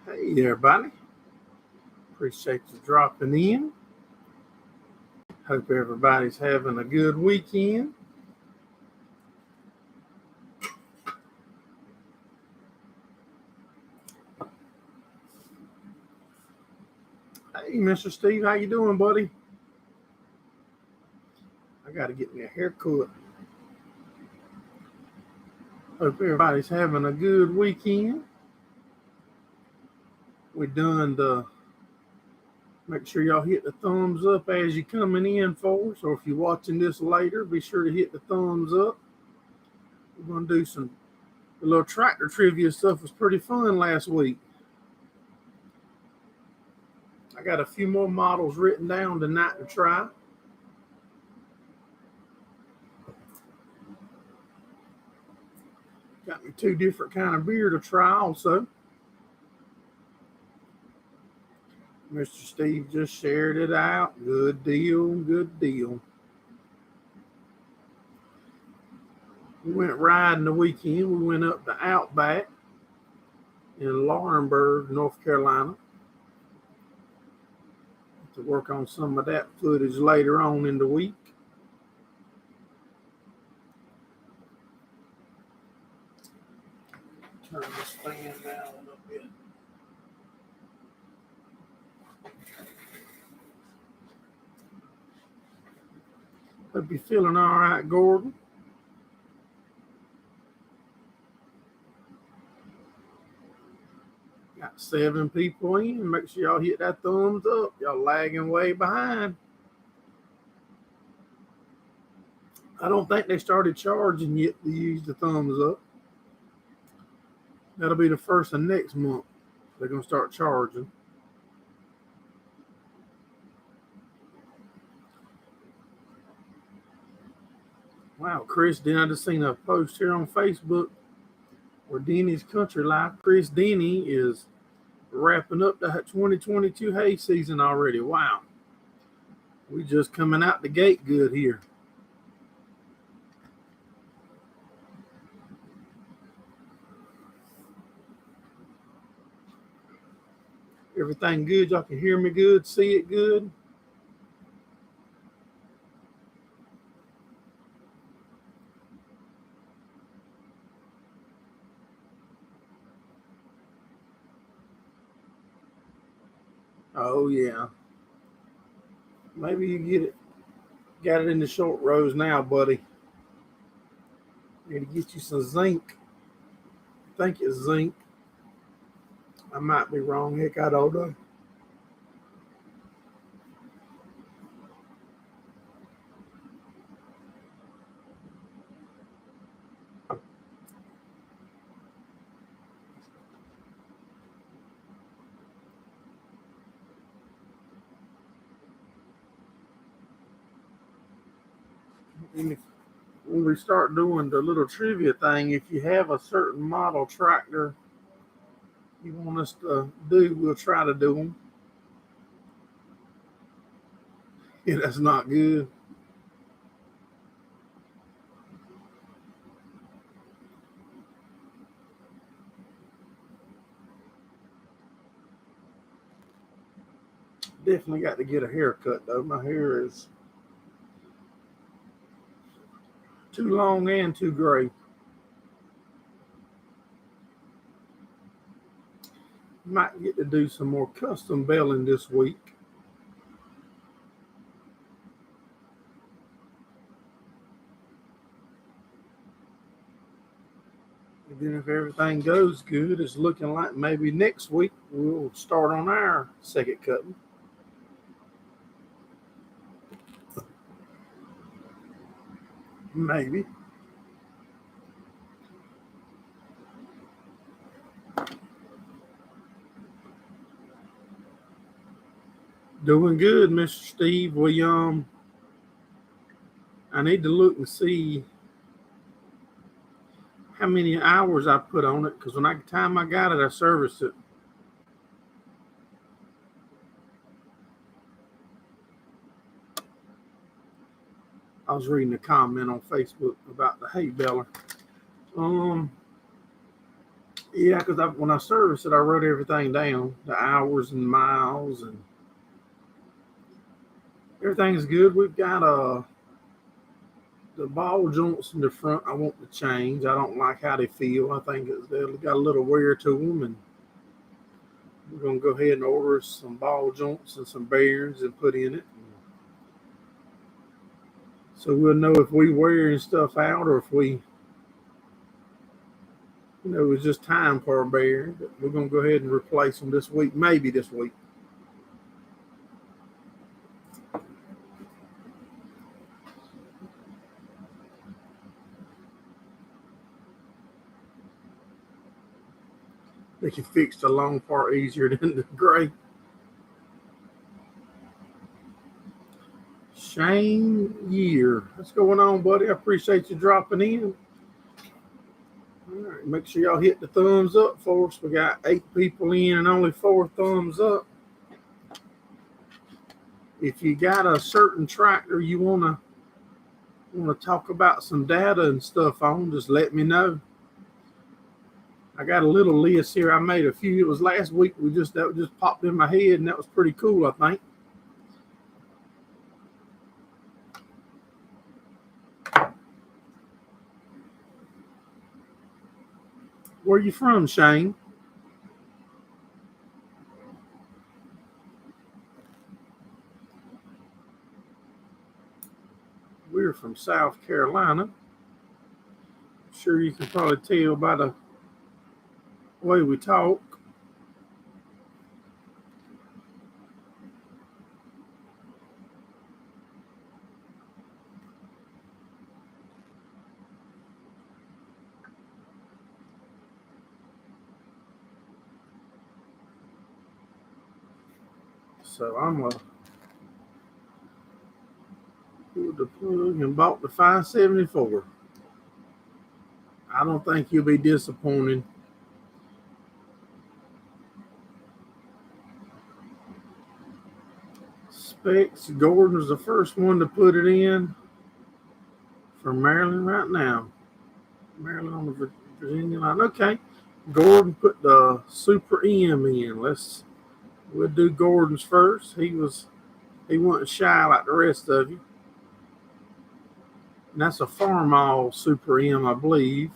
Hey everybody, appreciate you dropping in. Hope everybody's having a good weekend. Hey Mr. Steve, how you doing, buddy? I gotta get me a haircut. Hope everybody's having a good weekend. We done the make sure y'all hit the thumbs up as you coming in for us, or if you're watching this later, be sure to hit the thumbs up. We're gonna do some little tractor trivia stuff. It was pretty fun last week. I got a few more models written down tonight to try. Got me two different kind of beer to try also. Mr. Steve just shared it out. Good deal, good deal. We went riding the weekend. We went up to Outback in Laurinburg, North Carolina, to work on some of that footage later on in the week. Turn this fan down a little bit. Hope you're feeling all right, Gordon. Got 7 people in. Make sure y'all hit that thumbs up. Y'all lagging way behind. I don't think they started charging yet to use the thumbs up. That'll be the first of next month. They're going to start charging. Wow, Chris, I just seen a post here on Facebook where Denny's Country Life. Chris Denny is wrapping up the 2022 hay season already. Wow. We just coming out the gate good here. Everything good? Y'all can hear me good, see it good? Oh, yeah. Maybe you got it in the short rows now, buddy. Need to get you some zinc. I think it's zinc. I might be wrong. Heck, I don't know. When we start doing the little trivia thing, if you have a certain model tractor you want us to do, we'll try to do them. Yeah, that's not good. Definitely got to get a haircut though. My hair is too long and too gray. Might get to do some more custom belling this week. And then if everything goes good, it's looking like maybe next week we'll start on our second cutting. Maybe. Doing good, Mr. Steve. I need to look and see how many hours I put on it, because when time I got it, I serviced it. I was reading a comment on Facebook about the hay baler. Yeah, because when I serviced it, I wrote everything down, the hours and miles, and everything's good. We've got the ball joints in the front. I want to change. I don't like how they feel. I think they've got a little wear to them, and we're gonna go ahead and order some ball joints and some bearings and put in it. So we'll know if we wearing stuff out or if we, it's just time for our bearing. But we're gonna go ahead and replace them this week, maybe this week. They can fix the long part easier than the gray. Shane Year, what's going on, buddy? I appreciate you dropping in. All right, make sure y'all hit the thumbs up for us. We got 8 people in and only 4 thumbs up. If you got a certain tractor you wanna talk about some data and stuff on, just let me know. I got a little list here. I made a few. It was last week. That just popped in my head, and that was pretty cool, I think. Where you from, Shane? We're from South Carolina. I'm sure you can probably tell by the way we talk. So I'm going to pull the plug and bought the 574. I don't think you'll be disappointed. Specs, Gordon's the first one to put it in for Maryland right now. Maryland on the Virginia line. Okay. Gordon put the Super M in. We'll do Gordon's first. He wasn't shy like the rest of you. And that's a Farm All Super M, I believe.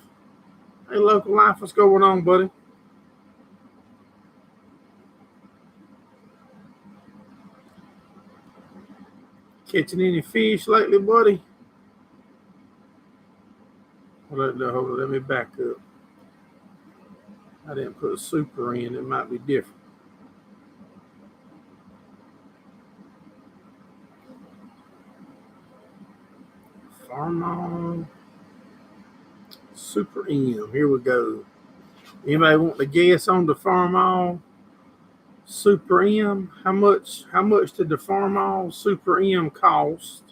Hey, Local Life, what's going on, buddy? Catching any fish lately, buddy? Hold on, let me back up. I didn't put a super in. It might be different. Farm On Super M. Here we go. Anybody want to guess on the Farm On Super M? How much did the Farm On Super M cost?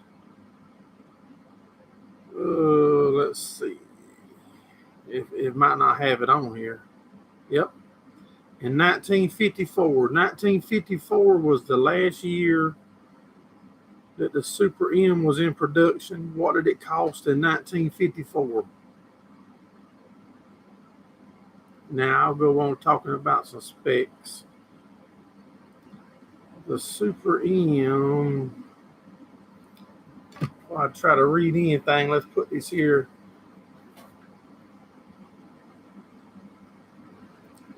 Let's see. It might not have it on here. Yep. In 1954. 1954 was the last year that the Super M was in production. What did it cost in 1954? Now I'll go on talking about some specs. The Super M, before I try to read anything, let's put this here.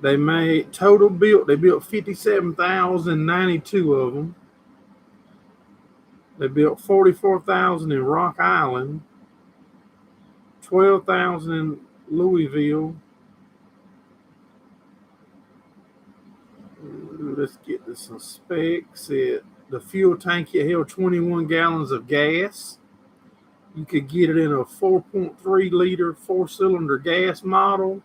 They built 57,092 of them. They built 44,000 in Rock Island, 12,000 in Louisville. Let's get to some specs. The fuel tank held 21 gallons of gas. You could get it in a 4.3 liter 4-cylinder gas model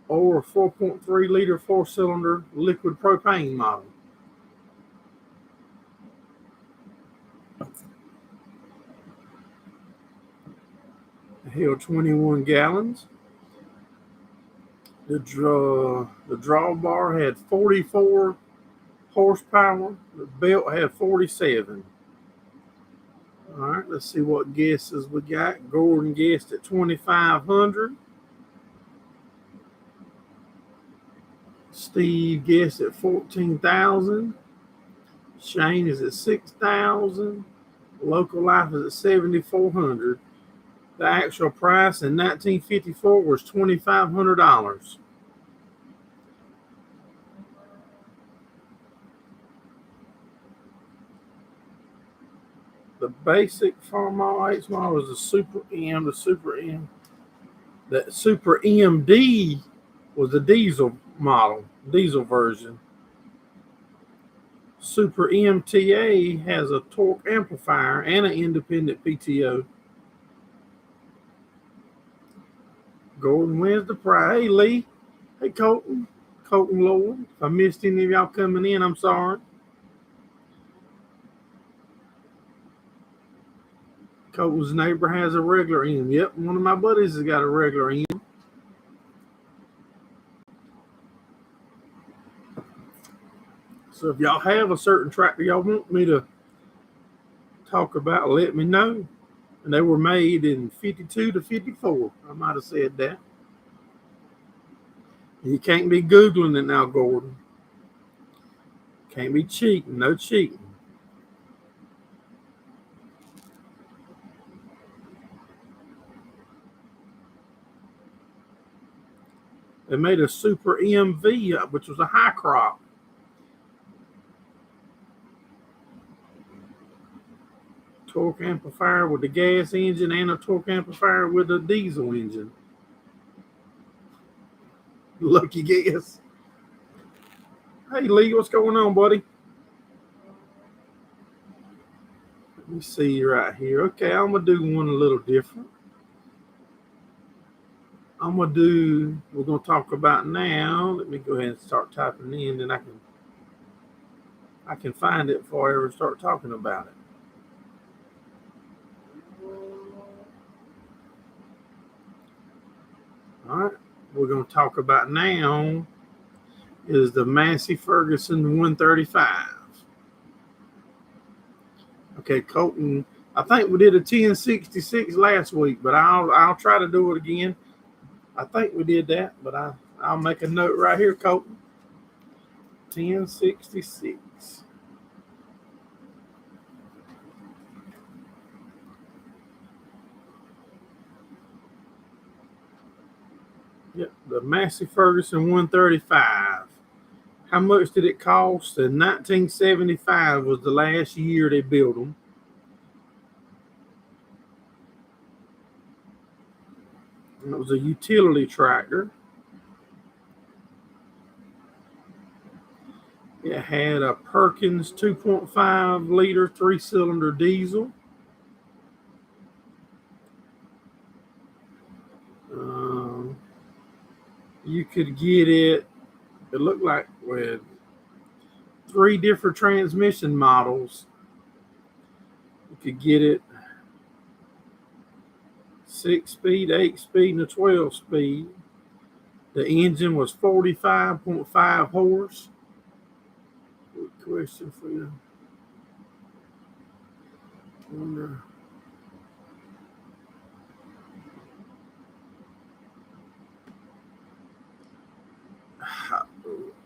or a 4.3 liter 4-cylinder liquid propane model. It held 21 gallons. The drawbar had 44 horsepower. The belt had 47. All right, let's see what guesses we got. Gordon guessed at 2,500. Steve guessed at 14,000. Shane is at 6,000. Local Life is at 7,400. The actual price in 1954 was $2,500. The basic Farm Model H model was the Super M. The Super M. The Super MD was the diesel model, diesel version. Super MTA has a torque amplifier and an independent PTO. Gordon wins the prize. Hey, Lee. Hey, Colton. Colton Lloyd. If I missed any of y'all coming in, I'm sorry. Colton's neighbor has a regular M. Yep, one of my buddies has got a regular M. So if y'all have a certain tractor y'all want me to talk about, let me know. And they were made in 52 to 54. I might have said that. You can't be Googling it now, Gordon. Can't be cheating. No cheating. They made a Super MV, which was a high crop. Torque amplifier with the gas engine and a torque amplifier with a diesel engine. Lucky guess. Hey, Lee, what's going on, buddy? Let me see right here. Okay, I'm going to do one a little different. We're going to talk about now. Let me go ahead and start typing in, and I can find it before I ever start talking about it. All right, we're going to talk about now is the Massey Ferguson 135. Okay, Colton, I think we did a 1066 last week, but I'll try to do it again. I think we did that, but I'll make a note right here, Colton. 1066. Yep, the Massey Ferguson 135. How much did it cost? In 1975 was the last year they built them. And it was a utility tractor. It had a Perkins 2.5 liter 3-cylinder diesel. You could get it looked like with 3 different transmission models. You could get it 6-speed, 8-speed, and a 12-speed. The engine was 45.5 horse. Good question for you. Wonder.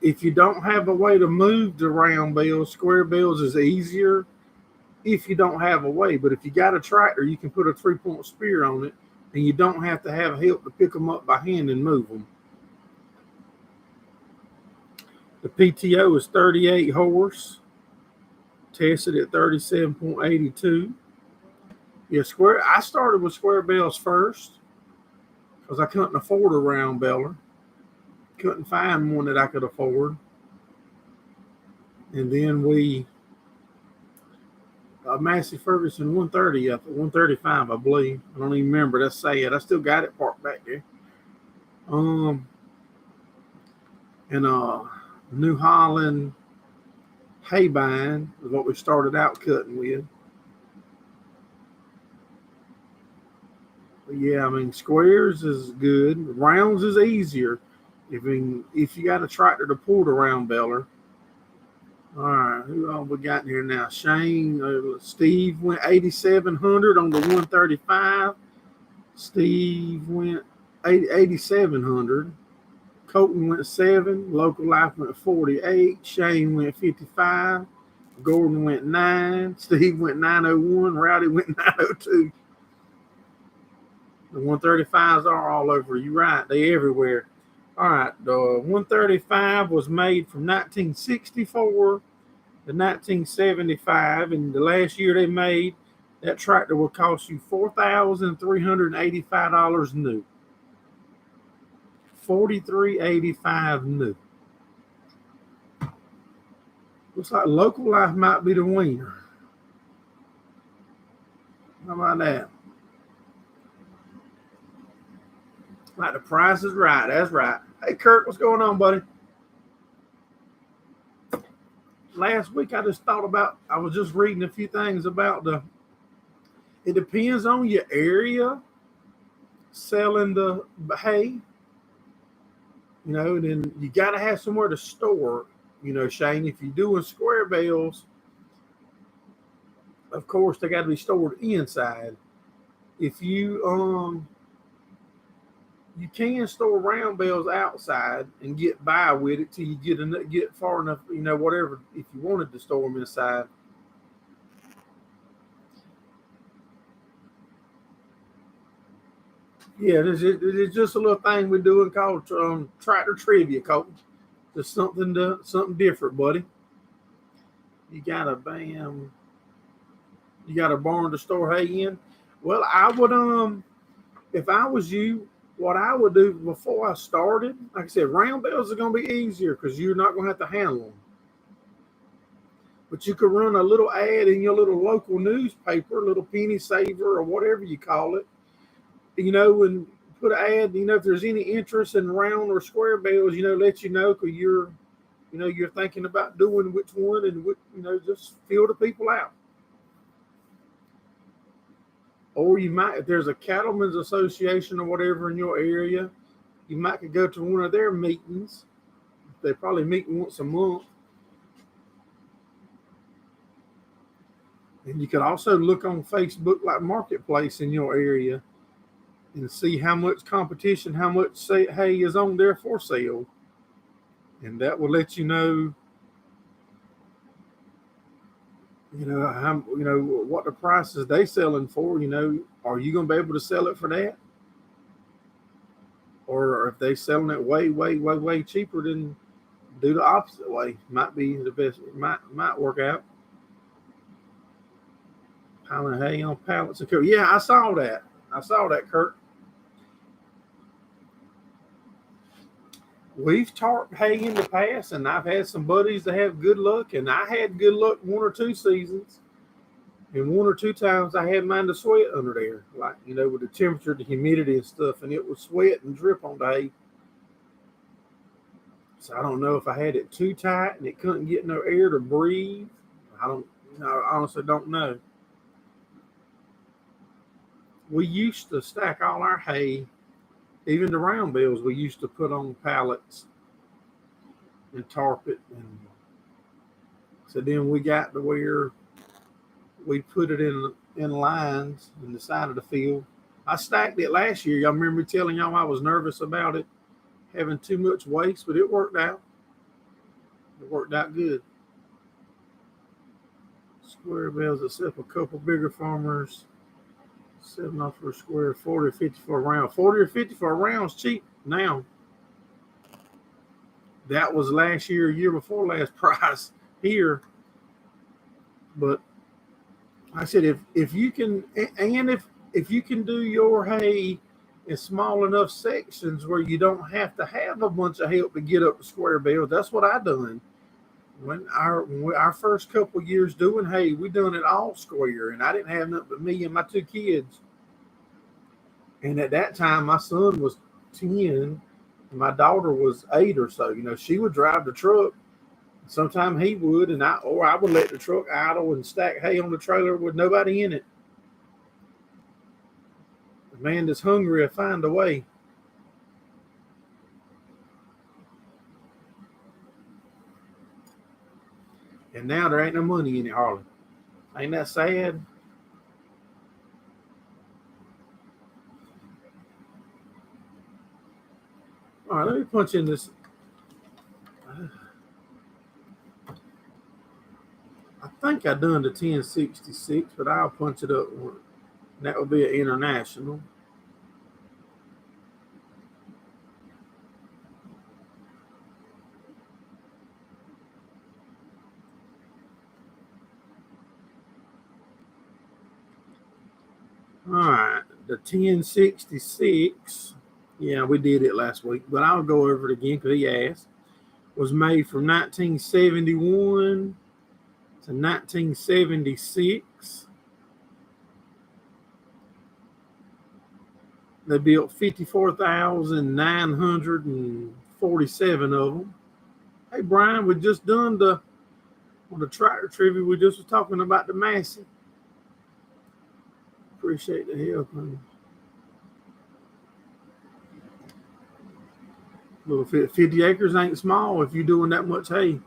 If you don't have a way to move the round bells, square bells is easier if you don't have a way. But if you got a tractor, you can put a 3-point spear on it, and you don't have to have help to pick them up by hand and move them. The PTO is 38 horse, tested at 37.82. Yeah, I started with square bells first because I couldn't afford a round beller. Couldn't find one that I could afford. And then Massey Ferguson 135, I believe. I don't even remember. That's sad. I still got it parked back there. And New Holland Haybine is what we started out cutting with. But yeah, I mean, squares is good. Rounds is easier. If you got a tractor to pull the round beller. All right, who all we got in here now? Shane, Steve went 8,700 on the 135. Steve went 8,700. Colton went 7. Local Life went 48. Shane went 55. Gordon went 9. Steve went 901. Rowdy went 902. The 135s are all over. You're right. They everywhere. All right. The 135 was made from 1964 to 1975. And the last year they made, that tractor will cost you $4,385 new. $4,385 new. Looks like Local Life might be the winner. How about that? Like the price is right. That's right. Hey, Kurt, what's going on, buddy? Last week I just thought about, I was just reading a few things about it depends on your area selling the hay, and then you got to have somewhere to store, Shane, if you're doing square bales, of course, they got to be stored inside. If you can store round bales outside and get by with it till you get far enough, whatever, if you wanted to store them inside. Yeah, it's just a little thing we're doing called tractor trivia, Colton. Just something different, buddy. You got a barn to store hay in. Well, I would if I was you, what I would do before I started, like I said, round bales are going to be easier because you're not going to have to handle them. But you could run a little ad in your little local newspaper, little penny saver or whatever you call it, and put an ad, if there's any interest in round or square bales, let you know because you're thinking about doing which one and just feel the people out. Or you might, if there's a cattlemen's association or whatever in your area, you might could go to one of their meetings. They probably meet once a month. And you could also look on Facebook like Marketplace in your area and see how much competition, how much hay is on there for sale. And that will let you know, what the prices they selling for, are you going to be able to sell it for that? Or if they selling it way, way, way, way cheaper, then do the opposite way. Might be the best, might work out. Piling hay on pallets. Yeah, I saw that, Kurt. We've tarped hay in the past, and I've had some buddies that have good luck, and I had good luck 1 or 2 seasons. And 1 or 2 times I had mine to sweat under there, like, with the temperature, the humidity and stuff, and it would sweat and drip on the hay. So I don't know if I had it too tight and it couldn't get no air to breathe. I honestly don't know. We used to stack all our hay, even the round bales, we used to put on pallets and tarp it. And so then we got to where we put it in lines in the side of the field. I stacked it last year. Y'all remember me telling y'all I was nervous about it having too much waste, but it worked out. It worked out good. Square bales, except a couple bigger farmers. 7 off for a square, 40 or 50 for a round. 40 or 50 for a round's cheap now. That was last year before last price here. But I said if you can, and if you can do your hay in small enough sections where you don't have to have a bunch of help to get up the square bales, that's what I done. When our first couple years doing hay, we done it all square, and I didn't have nothing but me and my 2 kids. And at that time, my son was 10, and my daughter was 8 or so. She would drive the truck. Sometimes he would, or I would let the truck idle and stack hay on the trailer with nobody in it. The man that's hungry will find a way. And now there ain't no money in it, Harlan. Ain't that sad? All right, let me punch in this. I think I done the 1066, but I'll punch it up. That would be an international. All right, the 1066. Yeah, we did it last week, but I'll go over it again because he asked. Was made from 1971 to 1976. They built 54,947 of them. Hey, Brian, we just done the tractor trivia. We just was talking about the Massey. Appreciate the help. Little 50 acres ain't small if you're doing that much hay.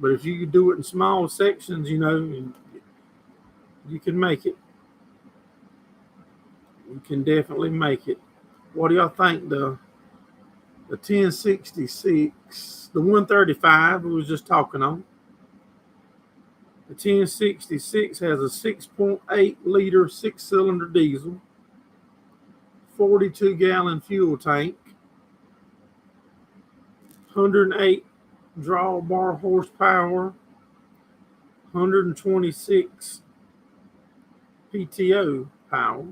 But if you do it in small sections, you can make it. You can definitely make it. What do y'all think? The 1066, the 135 we was just talking on. The 1066 has a 6.8 liter 6-cylinder diesel, 42-gallon fuel tank, 108 drawbar horsepower, 126 PTO power.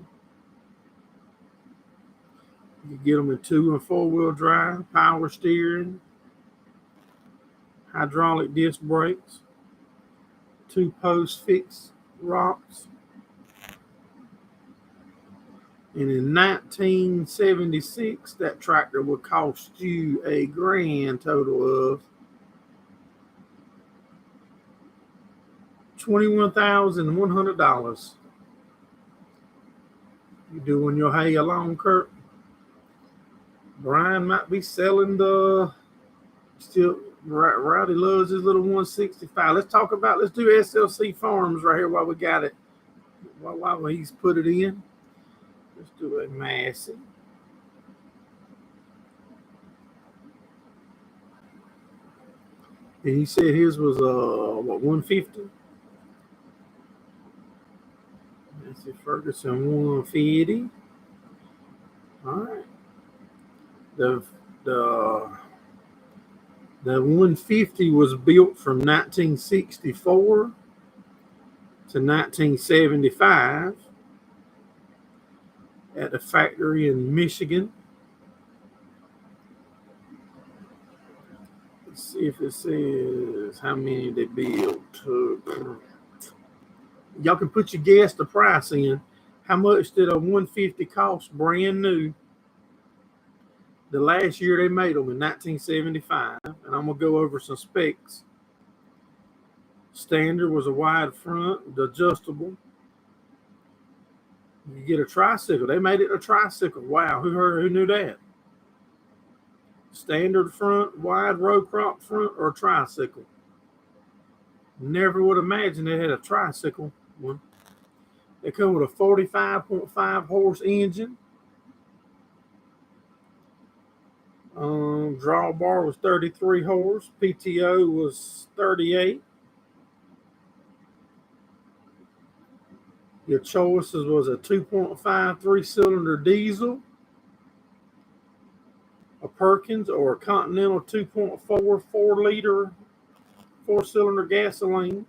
You can get them in 2- and 4-wheel drive, power steering, hydraulic disc brakes, 2-post fixed rocks. And in 1976, that tractor would cost you a grand total of $21,100. You doing your hay alone, Kurt? Brian might be selling the still. Rowdy loves his little 165. Let's do SLC Farms right here while we got it. While he's put it in. Let's do a Massey. And he said his was 150. Massey Ferguson 150. All right. The 150 was built from 1964 to 1975 at a factory in Michigan. Let's see if it says how many they built. Y'all can put your guess the price in. How much did a 150 cost brand new? The last year they made them in 1975, and I'm gonna go over some specs. Standard was a wide front, the adjustable. You get a tricycle. They made it a tricycle. Wow, who knew that? Standard front, wide row crop front, or tricycle. Never would imagine they had a tricycle one. They come with a 45.5 horse engine. Drawbar was 33 horse. PTO was 38. Your choices was a 2.5 3-cylinder diesel, a Perkins, or a Continental 2.4 4-liter 4-cylinder gasoline.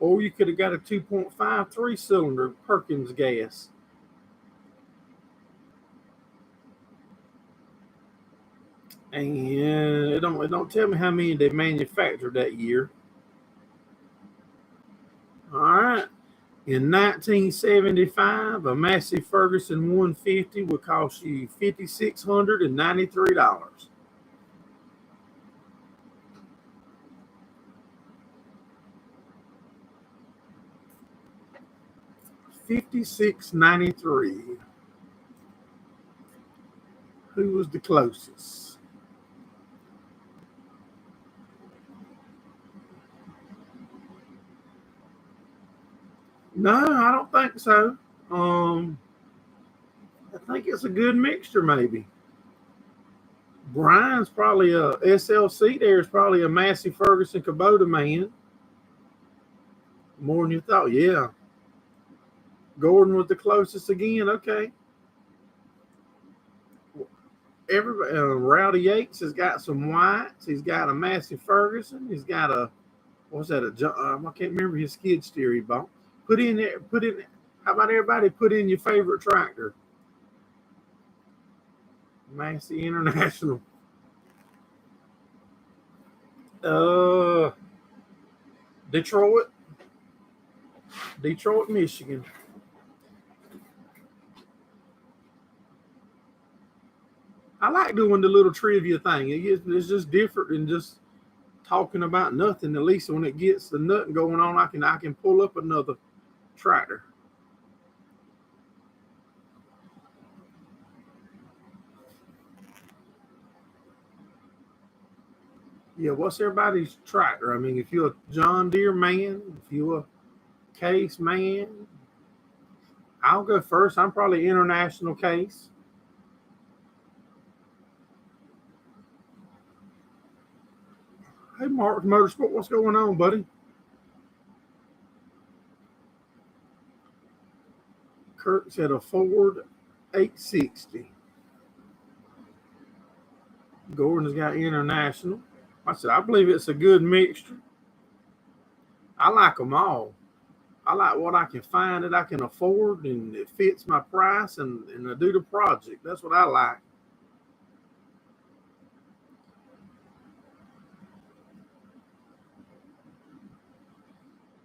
Or you could have got a 2.5 3-cylinder Perkins gas. And it don't tell me how many they manufactured that year. All right. In 1975, a Massey Ferguson 150 would cost you $5,693. $5,693. Who was the closest? No, I don't think so. I think it's a good mixture, maybe. Brian's probably a SLC. There's probably a Massey Ferguson Kubota man. More than you thought, yeah. Gordon was the closest again. Okay. Everybody, Rowdy Yates has got some whites. He's got a Massey Ferguson. He's got a what's that? I can't remember his skid steer he bought. Put in there. How about everybody put in your favorite tractor? Massey International. Detroit, Michigan. I like doing the little trivia thing. It's just different than just talking about nothing. At least when it gets the nothing going on, I can pull up another tractor. Yeah, what's everybody's tractor? I mean, if you're a John Deere man, if you're a Case man, I'll go first. I'm probably International Case. Hey, Mark Motorsport, what's going on, buddy? Kurt said a Ford 860. Gordon's got International. I said, I believe it's a good mixture. I like them all. I like what I can find that I can afford and it fits my price and I do the project. That's what I like.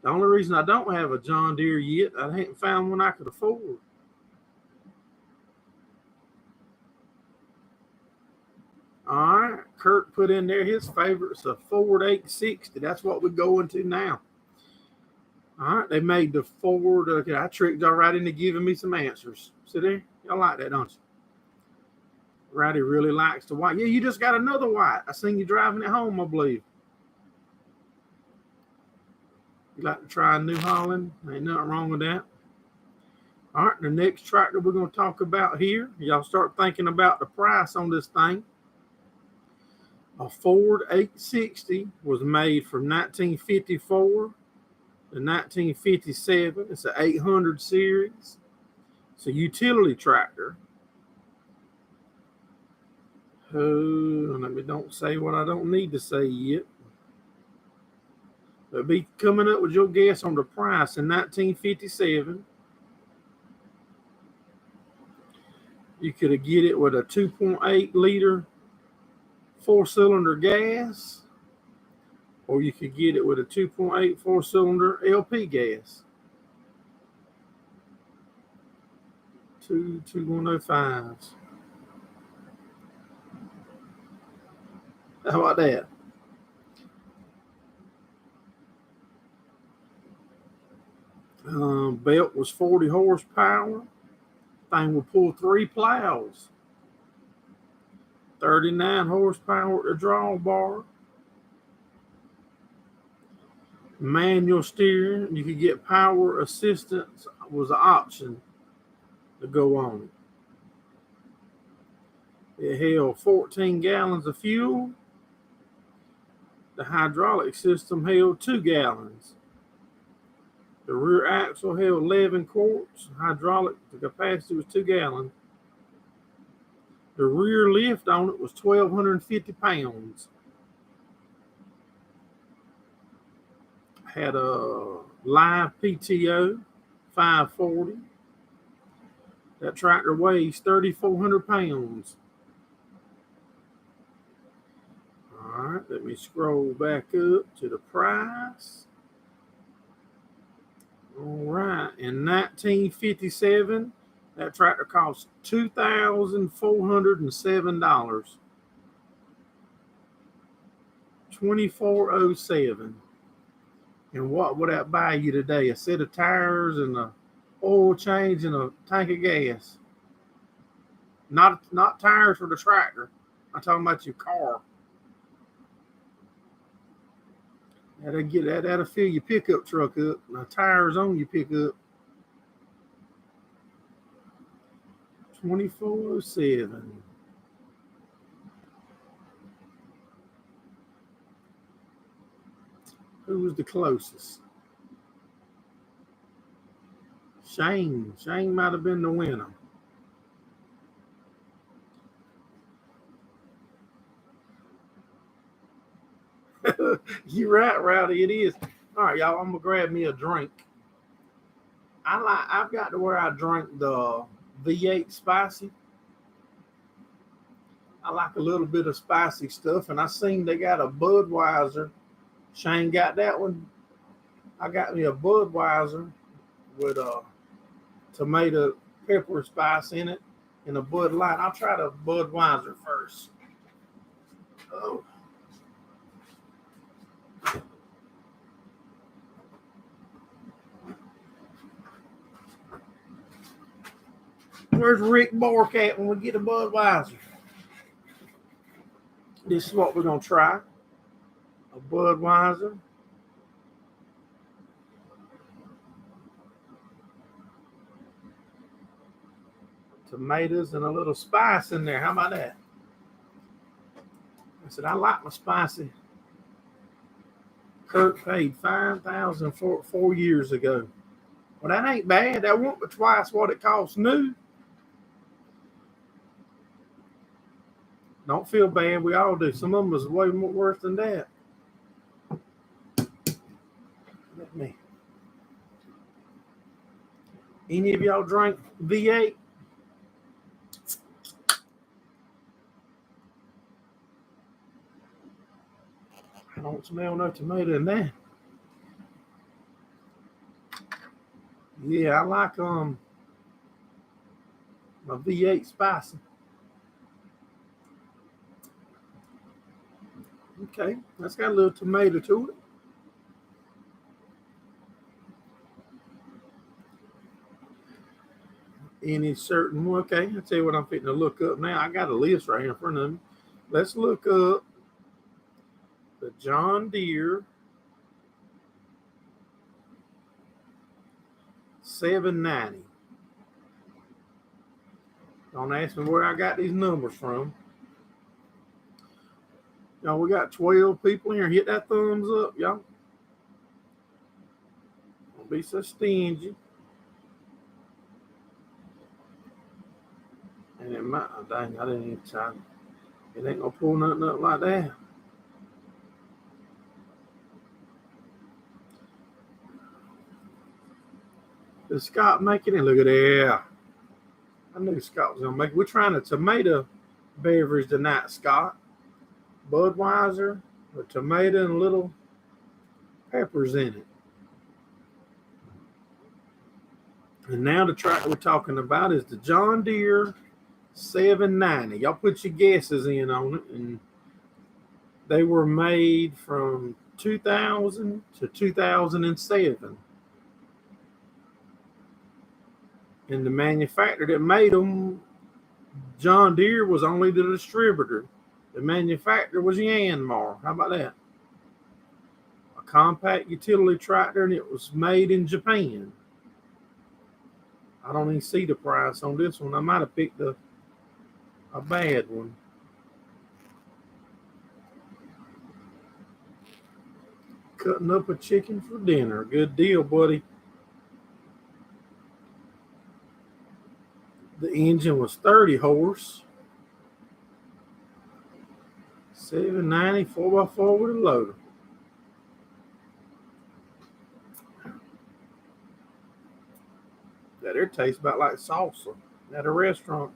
The only reason I don't have a John Deere yet, I haven't found one I could afford. All right, Kurt put in there his favorite's a Ford 860. That's what we're going to now. All right, they made the Ford. Okay, I tricked y'all right into giving me some answers. See there? Y'all like that, don't you? Roddy really likes the white. Yeah, you just got another white. I seen you driving it home, I believe. You like to try a New Holland? Ain't nothing wrong with that. All right, the next tractor we're going to talk about here. Y'all start thinking about the price on this thing. A Ford 860 was made from 1954 to 1957. It's an 800 series. It's a utility tractor. Let me don't say what I don't need to say yet. But be coming up with your guess on the price in 1957. You could get it with a 2.8 liter 4-cylinder gas, or you could get it with a 2.8 4-cylinder LP gas. 2105s. How about that? Belt was 40 horsepower. Thing will pull 3 plows. 39 horsepower at the drawbar. Manual steering. You could get power assistance was an option to go on it. It held 14 gallons of fuel. The hydraulic system held 2 gallons. The rear axle held 11 quarts. Hydraulic, the capacity was 2 gallons. The rear lift on it was 1,250 pounds. Had a live PTO 540. That tractor weighs 3,400 pounds. All right, let me scroll back up to the price. All right, in 1957, that tractor cost $2,407. $2,407. And what would that buy you today? A set of tires and a oil change and a tank of gas. Not tires for the tractor. I'm talking about your car. That'll fill your pickup truck up. The tires on your pickup. 2407. Who was the closest? Shane. Shane might have been the winner. You're right, Rowdy. It is. All right, y'all. I'm gonna grab me a drink. I've got to where I drink the V8 spicy. I like a little bit of spicy stuff, and I seen they got a Budweiser. Shane got that one. I got me a Budweiser with a tomato pepper spice in it and a Bud Light. I'll try the Budweiser first. Oh. Where's Rick Bork at when we get a Budweiser? This is what we're going to try. A Budweiser. Tomatoes and a little spice in there. How about that? I said, I like my spicy. Kurt paid $5,000 for 4 years ago. Well, that ain't bad. That won't be twice what it costs new. Don't feel bad. We all do. Some of them is way more worse than that. Let me. Any of y'all drink V8? I don't smell no tomato in that. Yeah, I like my V8 spicy. Okay, that's got a little tomato to it. Any certain one? Okay, I'll tell you what I'm fitting to look up now. I got a list right here in front of me. Let's look up the John Deere 790. Don't ask me where I got these numbers from. Y'all, we got 12 people here. Hit that thumbs up, y'all. Don't be so stingy. And it might, oh, dang, I didn't even try. It ain't gonna pull nothing up like that. Did Scott make it in? Look at that. I knew Scott was gonna make it. We're trying a tomato beverage tonight, Scott. Budweiser with tomato and little peppers in it. And now the tractor we're talking about is the John Deere 790. Y'all put your guesses in on it. And they were made from 2000 to 2007. And the manufacturer that made them, John Deere, was only the distributor. The manufacturer was Yanmar. How about that? A compact utility tractor, and it was made in Japan. I don't even see the price on this one. I might have picked a bad one. Cutting up a chicken for dinner. Good deal, buddy. The engine was 30 horse. 790 4x4 with a loader. That there tastes about like salsa at a restaurant.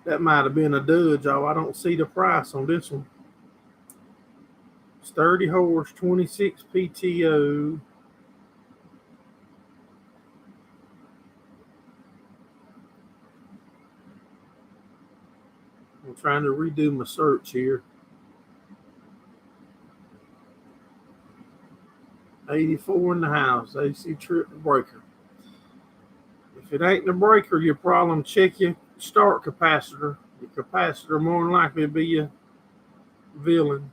That might have been a dud, y'all. I don't see the price on this one. It's 30 horse, 26 PTO. I'm trying to redo my search here. 84 in the house, AC trip breaker. If it ain't the breaker, your problem, check your start capacitor. Your capacitor more than likely to be a villain.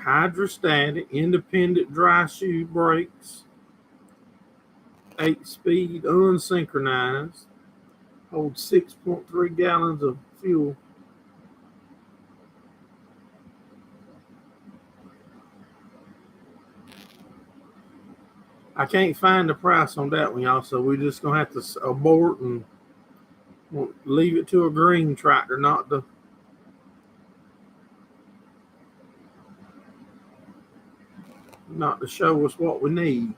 hydrostatic, independent dry shoe brakes, 8-speed, unsynchronized, holds 6.3 gallons of fuel. I can't find the price on that one, y'all, so we're just going to have to abort and leave it to a green tractor, not to show us what we need.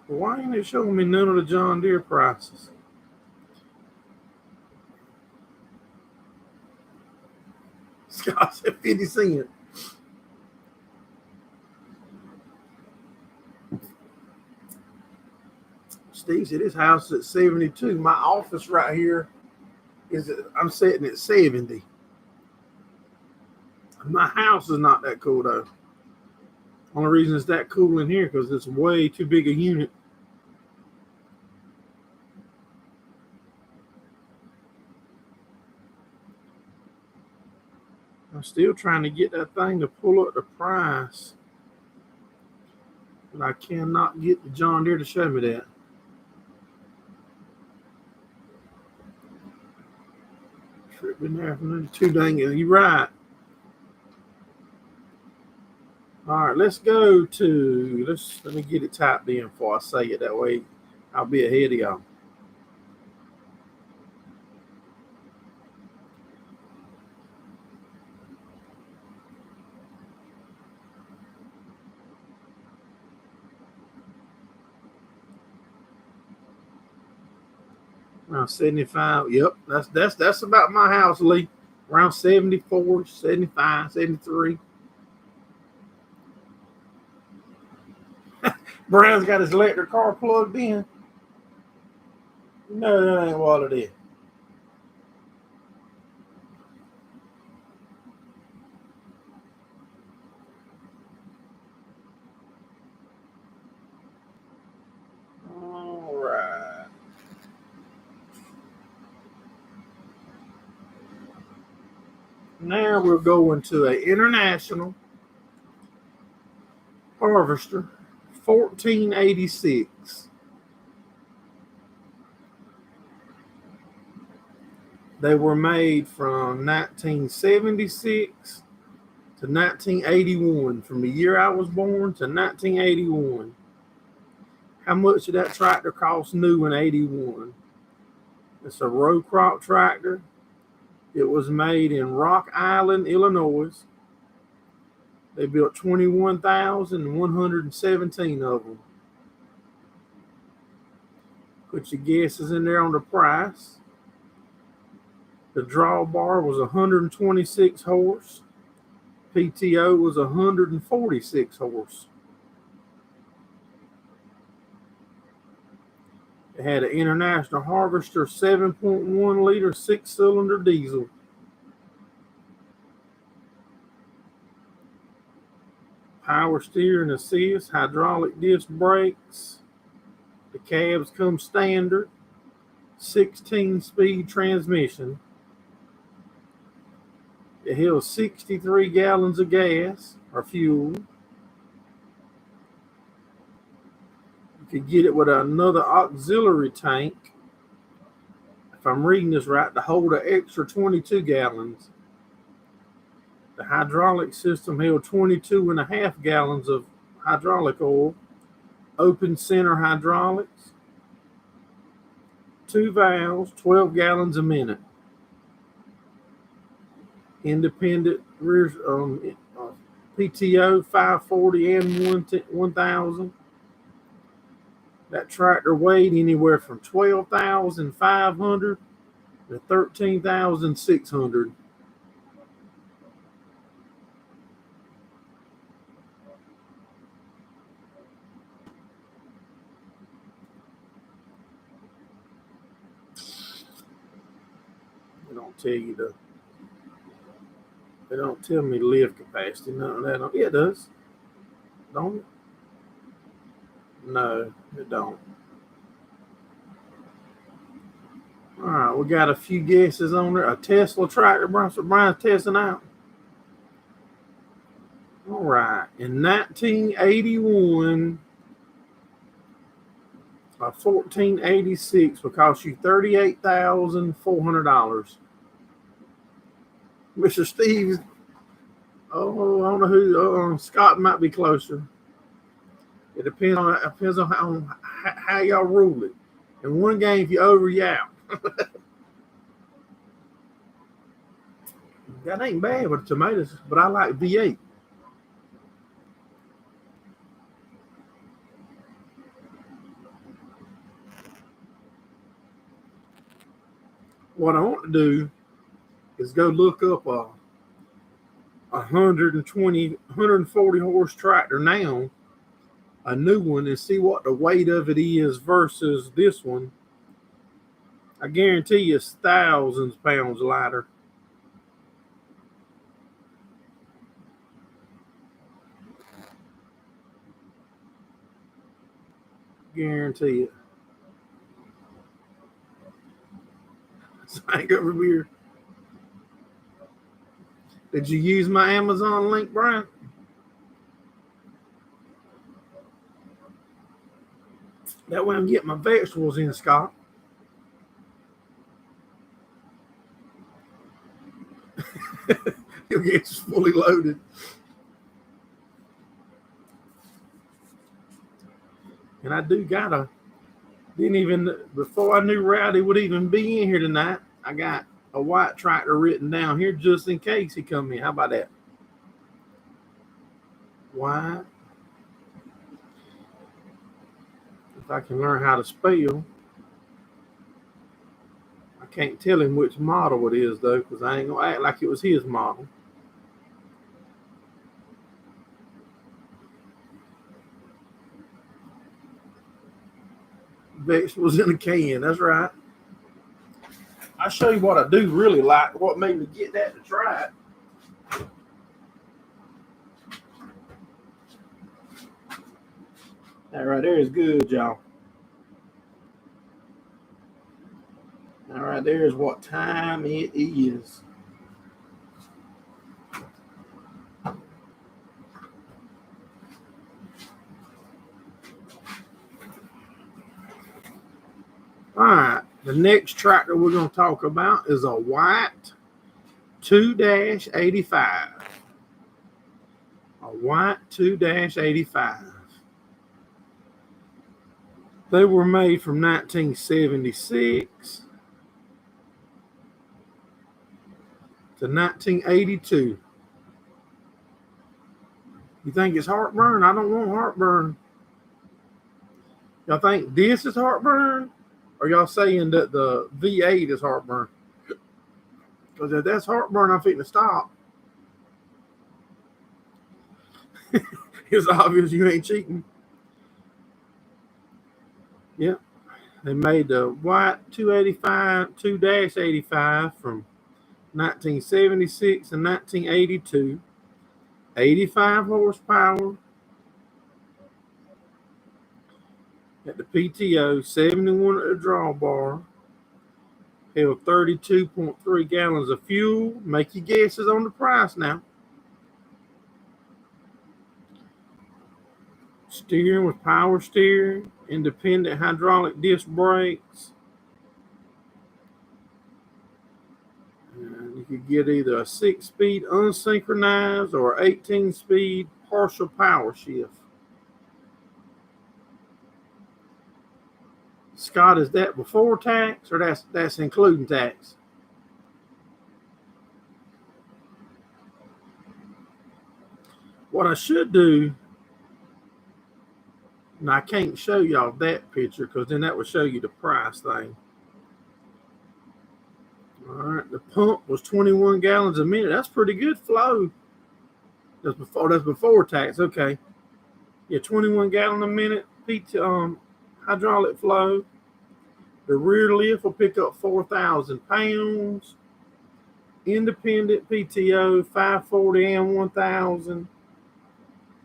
Why ain't it showing me none of the John Deere prices? Scott said 50 cents. Steve said his house is at 72. My office right here I'm sitting at 70. My house is not that cool though. Only reason it's that cool in here because it's way too big a unit. I'm still trying to get that thing to pull up the price, but I cannot get the John Deere to show me that. Been there for too dang it. You're right. All right, let's go to let me get it typed in before I say it. That way I'll be ahead of y'all. Around 75. Yep, that's about my house, Lee. Around 74, 75, 73. Brown's got his electric car plugged in. No, that ain't what it is. All right. Now we're going to an International Harvester, 1486. They were made from 1976 to 1981. From the year I was born to 1981. How much did that tractor cost new in 81? It's a row crop tractor. It was made in Rock Island, Illinois. They built 21,117 of them. Put your guesses in there on the price. The drawbar was 126 horse. PTO was 146 horse. It had an International Harvester 7.1 liter 6-cylinder diesel. Power steer and assist, hydraulic disc brakes. The cabs come standard. 16-speed transmission. It held 63 gallons of gas or fuel. You could get it with another auxiliary tank, if I'm reading this right, to hold an extra 22 gallons. The hydraulic system held 22.5 gallons of hydraulic oil. Open center hydraulics. 2 valves, 12 gallons a minute. Independent rear PTO 540 and 1000. That tractor weighed anywhere from 12,500 to 13,600. They don't tell you they don't tell me lift capacity. No, that don't. Yeah, it does. Don't it? No, it don't. All right, we got a few guesses on there. A Tesla tractor, Brian's testing out. All right, in 1981, 1486 will cost you $38,400. Mr. Steve, oh, I don't know who. Scott might be closer. It depends on how y'all rule it. In one game, if you over, you out. That ain't bad with tomatoes, but I like V8. What I want to do is go look up a 140 horse tractor now, a new one, and see what the weight of it is versus this one. I guarantee you it's thousands of pounds lighter. Guarantee it. Hang over here. Did you use my Amazon link, Brian? That way I'm getting my vegetables in, Scott. You'll get fully loaded. And I do gotta, before I knew Rowdy would even be in here tonight, I got a white tractor written down here just in case he come in. How about that? White. If I can learn how to spell. I can't tell him which model it is, though, because I ain't going to act like it was his model. Vegetables in a can. That's right. I'll show you what I do really like, what made me get that to try it. That right there is good, y'all. All right, there's what time it is. All right, the next tractor we're going to talk about is a white 2-85. A white 2-85. They were made from 1976 to 1982. You think it's heartburn? I don't want heartburn. Y'all think this is heartburn? Or y'all saying that the V8 is heartburn? Because if that's heartburn, I'm fitting to stop. It's obvious you ain't cheating. Yep. They made the white 2-85 from 1976 and 1982. 85 horsepower. At the PTO, 71 at the drawbar. Held 32.3 gallons of fuel. Make your guesses on the price now. Steering with power steering, independent hydraulic disc brakes. And you could get either a 6-speed unsynchronized or 18-speed partial power shift. Scott, is that before tax or that's including tax? What I should do, and I can't show y'all that picture because then that would show you the price thing. All right, the pump was 21 gallons a minute. That's pretty good flow. That's before tax. Okay. Yeah, 21 gallon a minute hydraulic flow. The rear lift will pick up 4,000 pounds. Independent PTO 540 and 1,000.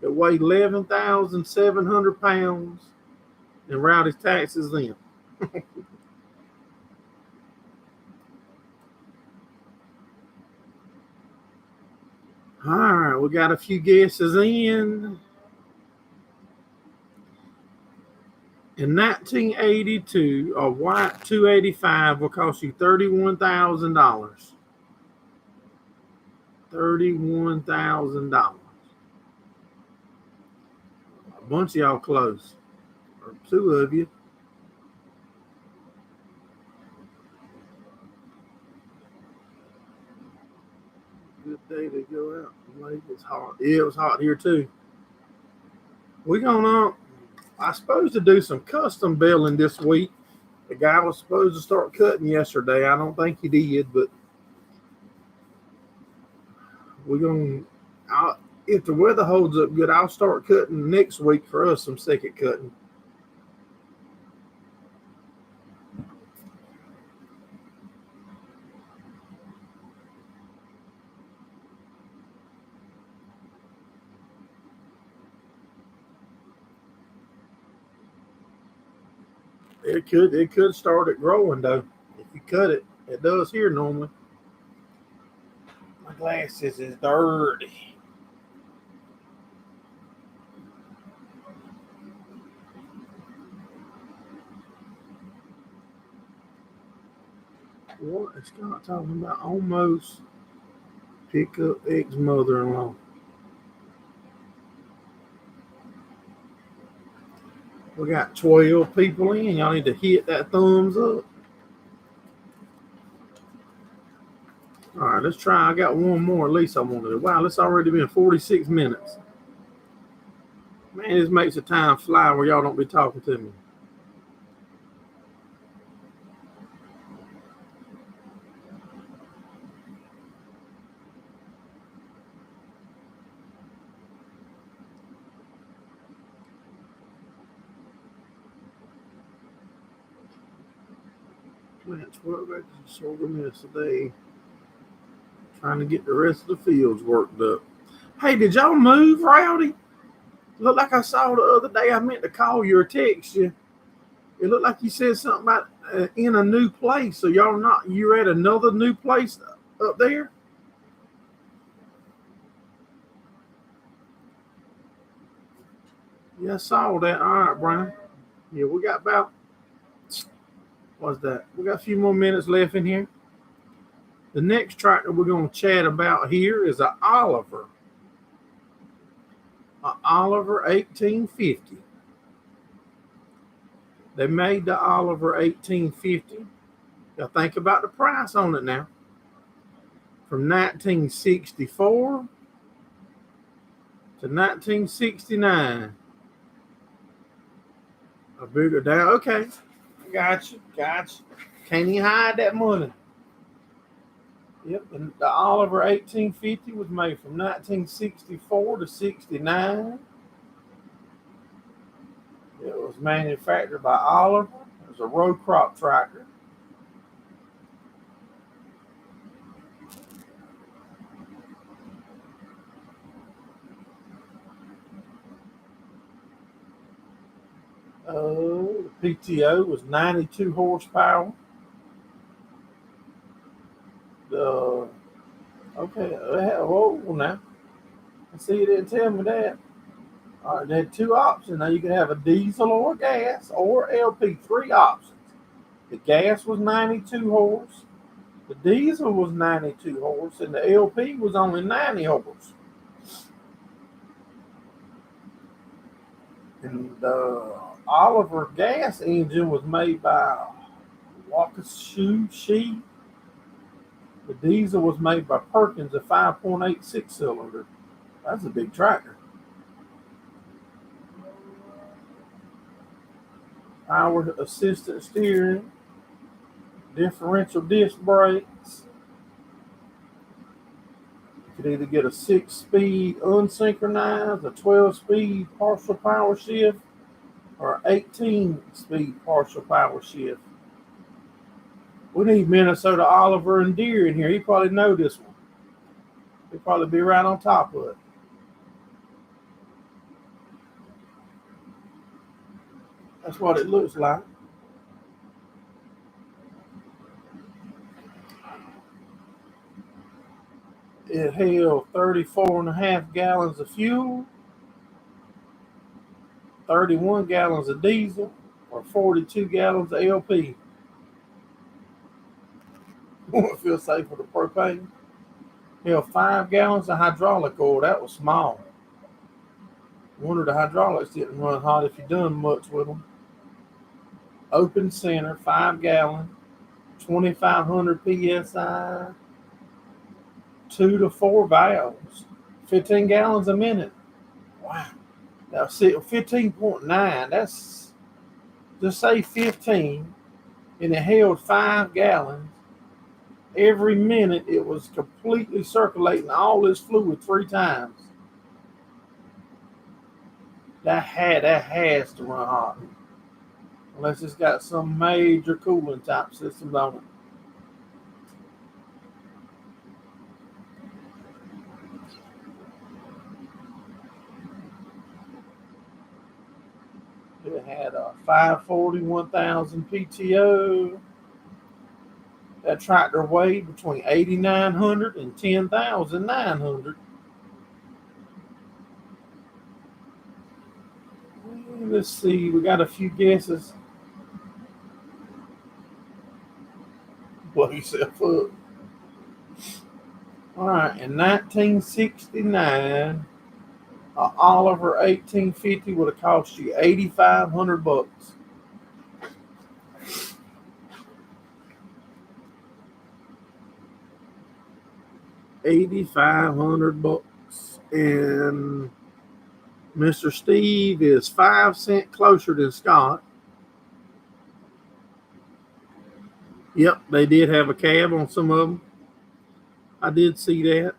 It weighed 11,700 pounds. And Rowdy's taxes then. All right, we got a few guesses in. In 1982, a white 285 will cost you $31,000. $31,000. A bunch of y'all close, or two of you. Good day to go out. Late. It's hot. Yeah, it was hot here too. We're gonna. I supposed to do some custom belling this week. The guy was supposed to start cutting yesterday. I don't think he did, but we're gonna. If the weather holds up good, I'll start cutting next week for us some second cutting. It could start it growing though. If you cut it, it does here normally. My glasses is dirty. What is Scott talking about? Almost pick up ex mother-in-law. We got 12 people in. Y'all need to hit that thumbs up. All right, let's try. I got one more at least I want to do. Wow, it's already been 46 minutes. Man, this makes the time fly where y'all don't be talking to me. Plant 12 acres of sorghum yesterday. Trying to get the rest of the fields worked up. Hey, did y'all move, Rowdy? Looked like I saw the other day. I meant to call you or text you. It looked like you said something about in a new place. So y'all not, you're at another new place up there? Yeah, I saw that. All right, Brian. Yeah, we got about, what's that? We got a few more minutes left in here. The next tractor we're going to chat about here is a Oliver. A Oliver 1850. They made the Oliver 1850. Y'all think about the price on it now. From 1964 to 1969. A bigger down. Okay. Gotcha. Can't even hide that money. Yep. And the Oliver 1850 was made from 1964 to 69. It was manufactured by Oliver. It was a row crop tractor. The PTO was 92 horsepower. Okay, whoa, now. I see you didn't tell me that. All right, they had two options. Now you can have a diesel or gas or LP, three options. The gas was 92 horse, the diesel was 92 horse, and the LP was only 90 horse. And the Oliver gas engine was made by Waukesha. The diesel was made by Perkins, a 5.86 cylinder. That's a big tractor. Power assistant steering, differential disc brakes. You could either get a 6-speed unsynchronized, a 12-speed partial power shift, or 18-speed partial power shift. We need Minnesota Oliver and Deere in here. He probably know this one. He'll probably be right on top of it. That's what it looks like. It held 34.5 gallons of fuel, 31 gallons of diesel, or 42 gallons of LP. It feels safe for the propane. Held 5 gallons of hydraulic oil. That was small. Wonder the hydraulics didn't run hot if you done much with them. Open center, 5 gallon, 2,500 psi, 2 to 4 valves, 15 gallons a minute. Wow. Now, see, 15.9, that's just say 15, and it held 5 gallons. Every minute, it was completely circulating all this fluid 3 times. That has to run hot. Unless it's got some major cooling type system on it. It had a 540, 1,000 PTO. That tractor weighed between 8,900 and 10,900. Let's see, we got a few guesses. Blow yourself up. All right, in 1969, an Oliver 1850 would have cost you $8,500. $8,500, and Mr. Steve is 5 cents closer than Scott. Yep, they did have a cab on some of them. I did see that.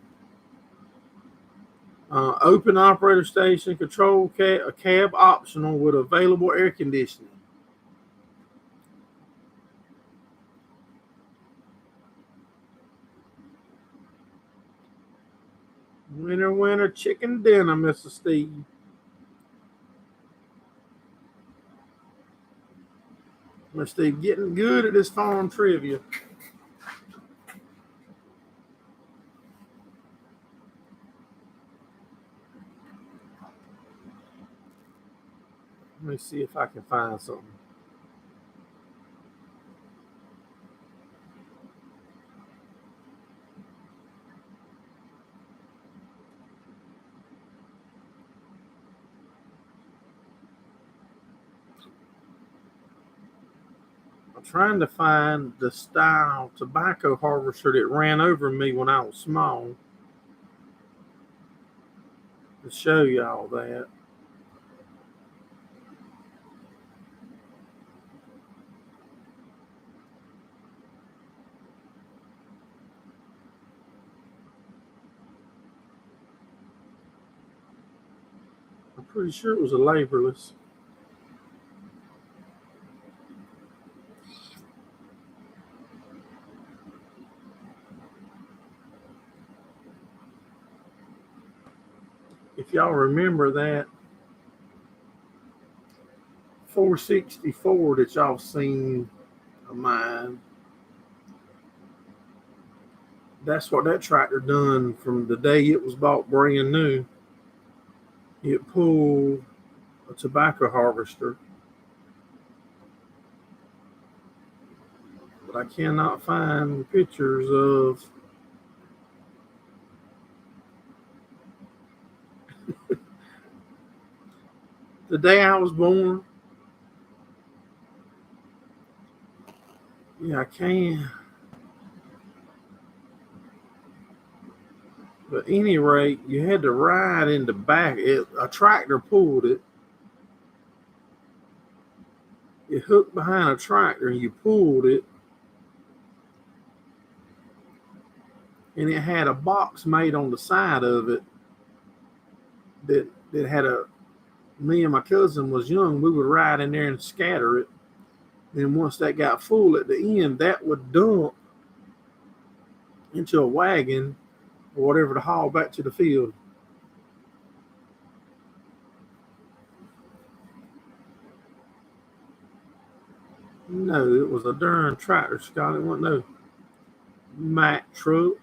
Open operator station, control cab optional with available air conditioning. Winner, chicken dinner, Mr. Steve. Mr. Steve getting good at this farm trivia. Let me see if I can find something. I'm trying to find the style tobacco harvester that ran over me when I was small to show y'all that. I'm pretty sure it was a laborless. If y'all remember that 464 that y'all seen of mine, that's what that tractor done from the day it was bought brand new. It pulled a tobacco harvester, but I cannot find pictures of the day I was born. Yeah, I can. But at any rate, you had to ride in the back. A tractor pulled it. It hooked behind a tractor and you pulled it. And it had a box made on the side of it that had me and my cousin was young, we would ride in there and scatter it. Then once that got full at the end, that would dump into a wagon or whatever to haul back to the field. No, it was a darn tractor, Scott. It wasn't no Mack truck.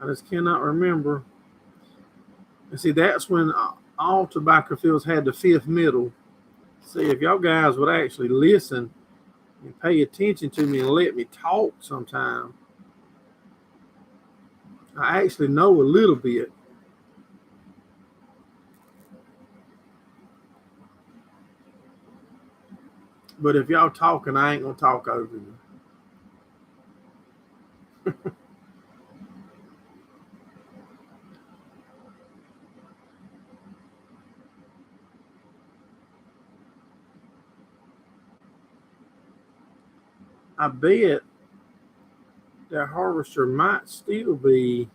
I just cannot remember. And see, that's when all tobacco fields had the fifth middle. See, if y'all guys would actually listen and pay attention to me and let me talk sometime, I actually know a little bit. But if y'all talking, I ain't gonna talk over you. I bet that harvester might still be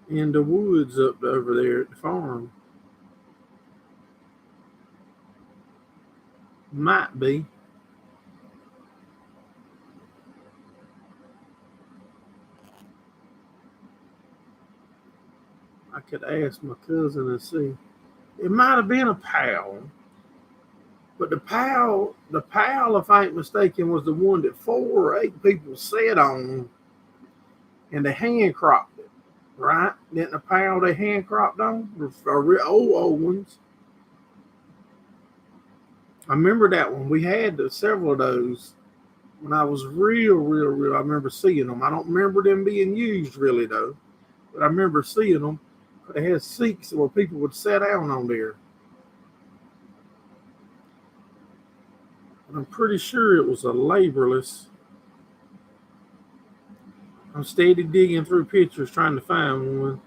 in the woods up over there at the farm. Might be. I could ask my cousin and see. It might have been a pal, but the pal, if I ain't mistaken, was the one that 4 or 8 people sat on, and they hand cropped it, right? Didn't the pal they hand cropped on, or real old ones? I remember that one. We had several of those when I was real. I remember seeing them. I don't remember them being used really though, but I remember seeing them. They had seats where people would sit down on there. I'm pretty sure it was a laborless. I'm steady digging through pictures trying to find one.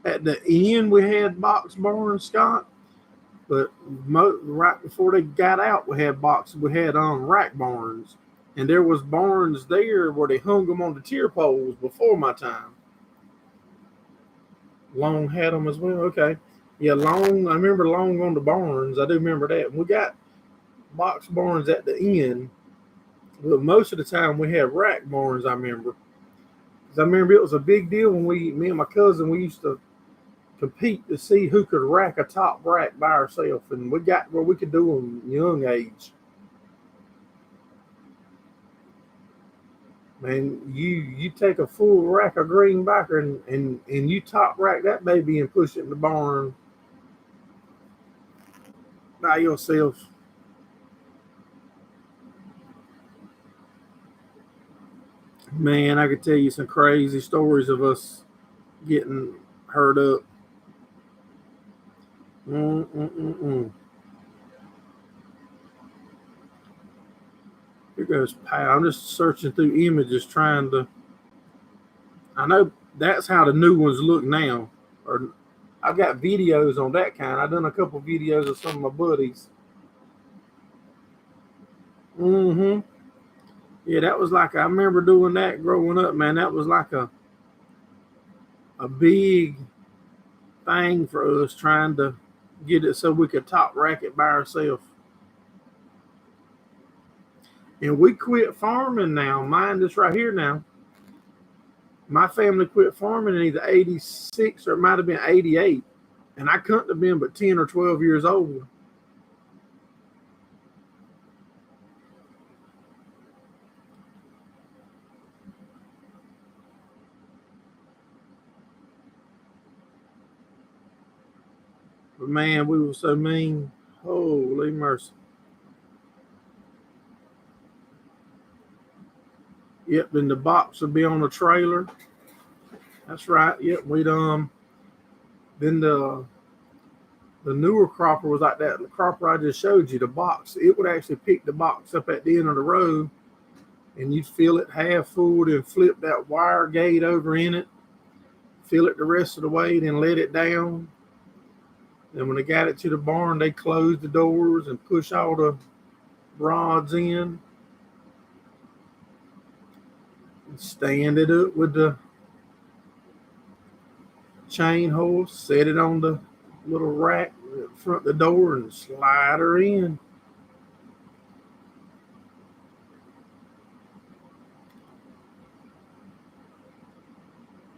At the end, we had box barns, Scott, but right before they got out, we had rack barns, and there was barns there where they hung them on the tier poles before my time. Long had them as well. Okay, yeah, Long. I remember Long on the barns. I do remember that. We got box barns at the end, but most of the time we had rack barns. I remember. 'Cause I remember it was a big deal when me and my cousin, we used to compete to see who could rack a top rack by ourselves, and we got where we could do them young age. Man, you take a full rack of greenbacker and you top rack that baby and push it in the barn by yourself. Man, I could tell you some crazy stories of us getting hurt up. Mm-mm-mm-mm. Here goes Pat. I'm just searching through images trying to. I know that's how the new ones look now. Or I've got videos on that kind. I've done a couple videos of some of my buddies. Mm-hmm. Yeah, that was like I remember doing that growing up, man. That was like a big thing for us trying to get it so we could top rack it by ourselves. And we quit farming now. Mind this right here now. My family quit farming in either 86 or it might have been 88. And I couldn't have been but 10 or 12 years old. But man, we were so mean. Holy mercy. Yep, then the box would be on a trailer. That's right. Yep, then the newer cropper was like that. The cropper I just showed you, the box, it would actually pick the box up at the end of the row and you'd fill it half full and flip that wire gate over in it, fill it the rest of the way, then let it down. Then when they got it to the barn, they closed the doors and push all the rods in and stand it up with the chain horse, set it on the little rack in front of the door and slide her in.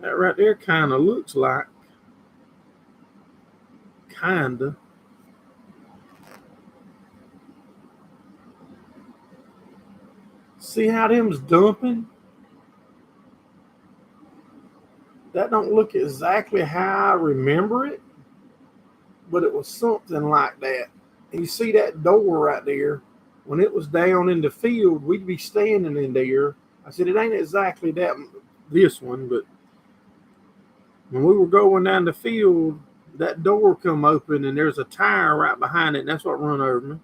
That right there kind of looks like, kinda. See how them's dumping? That don't look exactly how I remember it, but it was something like that. And you see that door right there? When it was down in the field, we'd be standing in there. I said, it ain't exactly that, this one, but when we were going down the field, that door come open and there's a tire right behind it, and that's what run over me.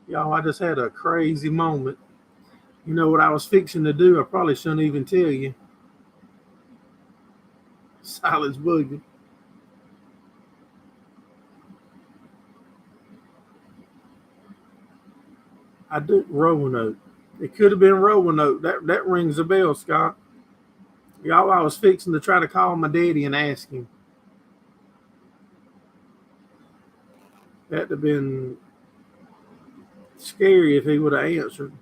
Y'all, I just had a crazy moment. You know what I was fixing to do? I probably shouldn't even tell you. Silence boogie. I do Roanoke. It could have been Roanoke. That rings a bell, Scott. Y'all, I was fixing to try to call my daddy and ask him. That'd have been scary if he would have answered.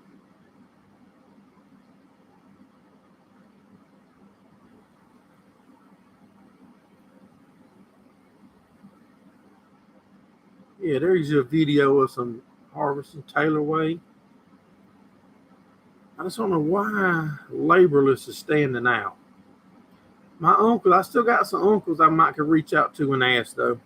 Yeah, there's a video of some harvesting Taylor Way. I just don't know why laborless is standing out. My uncle, I still got some uncles I might could reach out to and ask though.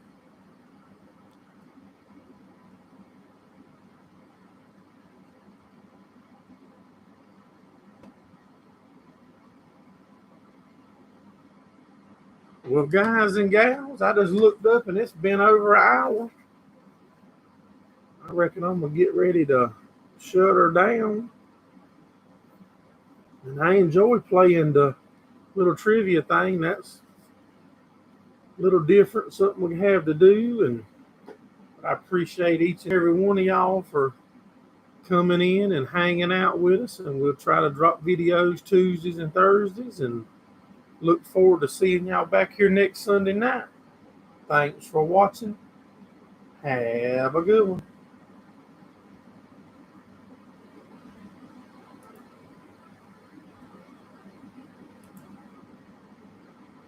Well, guys and gals, I just looked up and it's been over an hour. I reckon I'm gonna get ready to shut her down. And I enjoy playing the little trivia thing. That's a little different, something we have to do. And I appreciate each and every one of y'all for coming in and hanging out with us. And we'll try to drop videos Tuesdays and Thursdays. And look forward to seeing y'all back here next Sunday night. Thanks for watching. Have a good one.